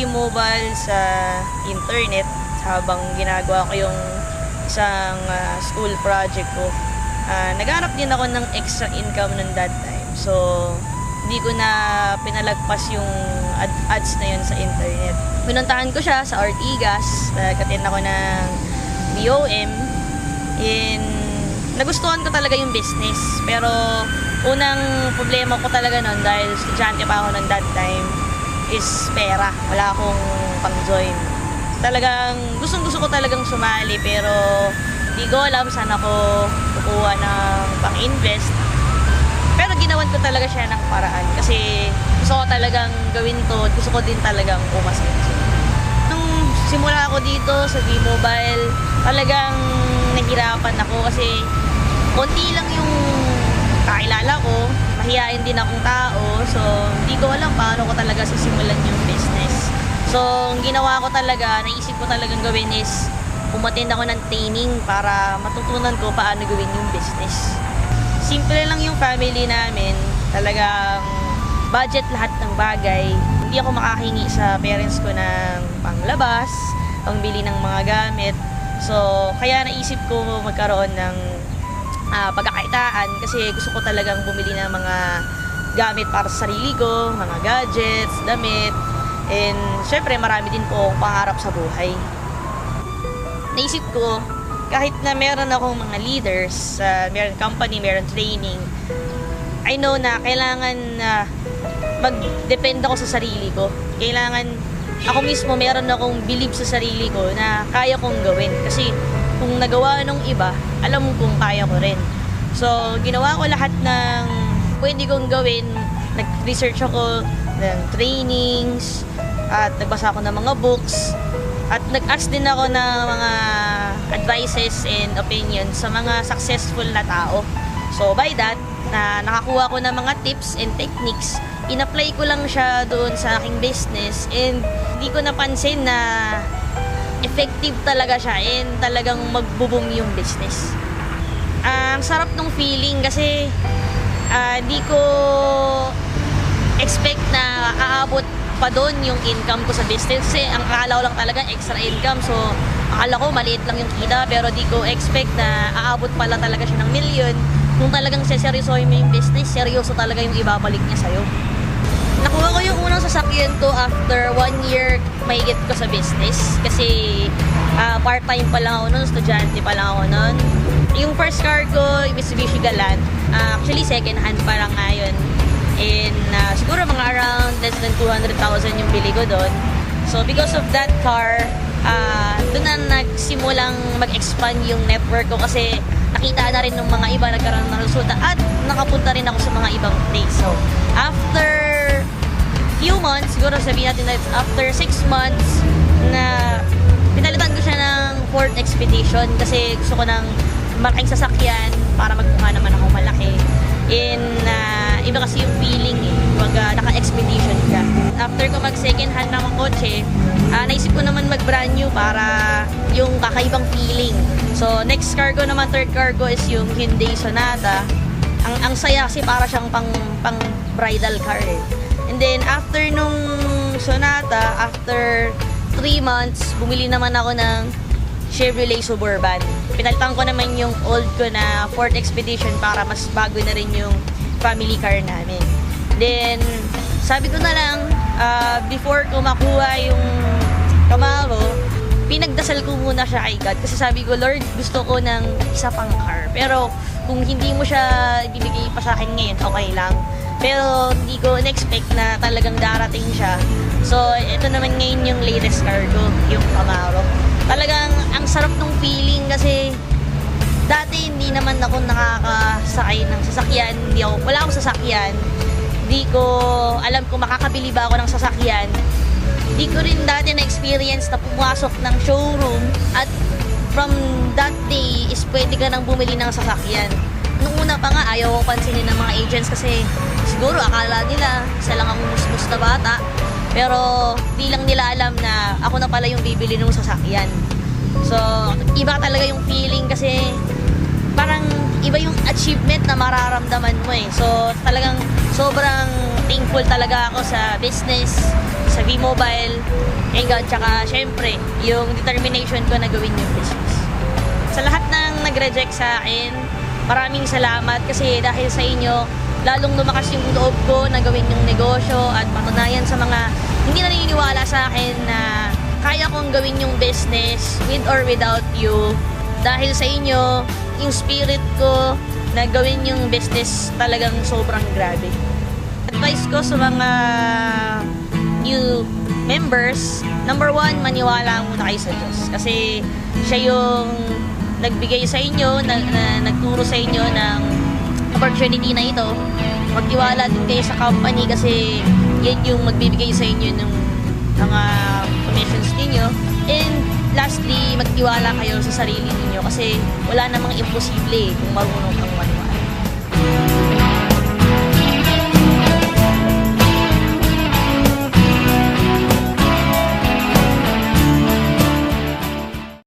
T-Mobile sa internet habang ginagawa ko yung isang school project ko. Naghanap din ako ng extra income ng that time. So, hindi ko na pinalagpas yung ads na yun sa internet. Pinuntahan ko siya sa Ortigas. Nag-attend ako ng BOM. Nagustuhan ko talaga yung business. Pero, unang problema ko talaga nun, dahil estudyante pa ako nun that time, is pera. Wala akong pang-join. Talagang, gustong-gusto ko talagang sumali, pero di ko alam saan ako kukuha ng pang-invest. Pero ginawan ko talaga siya ng paraan kasi gusto ko talagang gawin to, gusto ko din talagang umasenso. Nung simula ako dito sa T-Mobile, talagang nahirapan ako kasi konti lang yung kakilala ko, mahihain din akong tao, so hindi ko alam paano ko talaga sisimulan yung business. So, ang ginawa ko talaga, naisip ko talagang gawin is umattend ako ng training para matutunan ko paano gawin yung business. Simple lang yung family namin, talagang budget lahat ng bagay. Hindi ako makahingi sa parents ko ng panglabas, pangbili ng mga gamit. So, kaya naisip ko magkaroon ng pagkakaitaan kasi gusto ko talagang bumili ng mga gamit para sa sarili ko, mga gadgets, damit, and syempre marami din po akong pangarap sa buhay. Naisip ko, kahit na meron akong mga leaders, meron company, meron training, I know na kailangan mag-depend ako sa sarili ko. Kailangan ako mismo meron akong believe sa sarili ko na kaya kong gawin. Kasi kung nagawa ng iba, alam kong kaya ko rin. So, ginawa ko lahat ng pwede kong gawin. Nag-research ako ng trainings at nagbasa ako ng mga books. At nag-ask din ako ng mga advices and opinions sa mga successful na tao. So by that, nakakuha ko ng mga tips and techniques. In-apply ko lang siya doon sa aking business and hindi ko napansin na effective talaga siya and talagang magbo-boom yung business. Ang sarap ng feeling kasi hindi ko expect na aabot pa doon yung income ko sa business kasi ang akala ko lang talaga extra income, so akala ko maliit lang yung kita pero di ko expect na aabot pala talaga siya ng milyon. Kung talagang seryosohin mo yung business, seryoso talaga yung ibabalik niya sa'yo. Nakuha ko yung unang sasakyan ko after 1 year mahigit ko sa business kasi part-time pa lang ako nun, estudyante pa lang ako nun. Yung first car ko, Mitsubishi Galant, actually second hand pa lang ngayon. And siguro mga around less than 200,000 yung bili ko doon. So because of that car, doon na nagsimulang mag-expand yung network ko kasi nakita na rin ng mga iba, nagkaroon ng resulta at nakapunta rin ako sa mga ibang place. So after few months, siguro sabihin natin na after 6 months na pinalitan ko siya ng Ford Expedition kasi gusto ko ng malaking sasakyan para magmukha naman ako malaki. Iba kasi yung feeling pag naka-expedition ka. After ko mag-second hand ng kotse, naisip ko naman mag-brand new para yung kakaibang feeling. So, next car ko naman, third car ko is yung Hyundai Sonata. Ang saya kasi para siyang pang bridal car eh. And then, after nung Sonata, after 3 months, bumili naman ako ng Chevrolet Suburban. Pinalitan ko naman yung old ko na Ford Expedition para mas bago na rin yung family car namin. Then, sabi ko na lang, before ko makuha yung Camaro, pinagdasal ko muna siya kay God. Kasi sabi ko, Lord, gusto ko ng isa pang car. Pero, kung hindi mo siya ibibigay pa sa akin ngayon, okay lang. Pero, hindi ko in-expect na talagang darating siya. So, ito naman ngayon yung latest car ko, yung Camaro. Talagang, ang sarap ng feeling kasi dati hindi naman ako nakakasakay ng sasakyan. Wala akong sasakyan. Hindi ko alam kung makakabili ba ako ng sasakyan. Hindi ko rin dati na-experience na pumasok ng showroom at from that day is pwede ka nang bumili ng sasakyan. Nung una pa nga, ayaw ko pansinin ng mga agents kasi siguro akala nila isa lang ang musmus na bata. Pero di lang nila alam na ako na pala yung bibili ng sasakyan. So, iba talaga yung feeling kasi parang iba yung achievement na mararamdaman mo eh. So, talagang sobrang thankful talaga ako sa business, sa V-Mobile, and tsaka syempre, yung determination ko na gawin yung business. Sa lahat ng nag-reject sa akin, maraming salamat kasi dahil sa inyo, lalong lumakas yung loob ko na gawin yung negosyo at patunayan sa mga hindi naniniwala sa akin na kaya kong gawin yung business with or without you. Dahil sa inyo, yung spirit ko na gawin yung business talagang sobrang grabe. Advice ko sa mga new members, number 1, maniwala muna kayo sa Diyos. Kasi siya yung nagbigay sa inyo, nagturo sa inyo ng opportunity na ito. Magtiwala din kayo sa company kasi yan yung magbibigay sa inyo ng mga commissions ninyo. And lastly, magtiwala kayo sa sarili ninyo kasi wala namang imposible kung marunong kang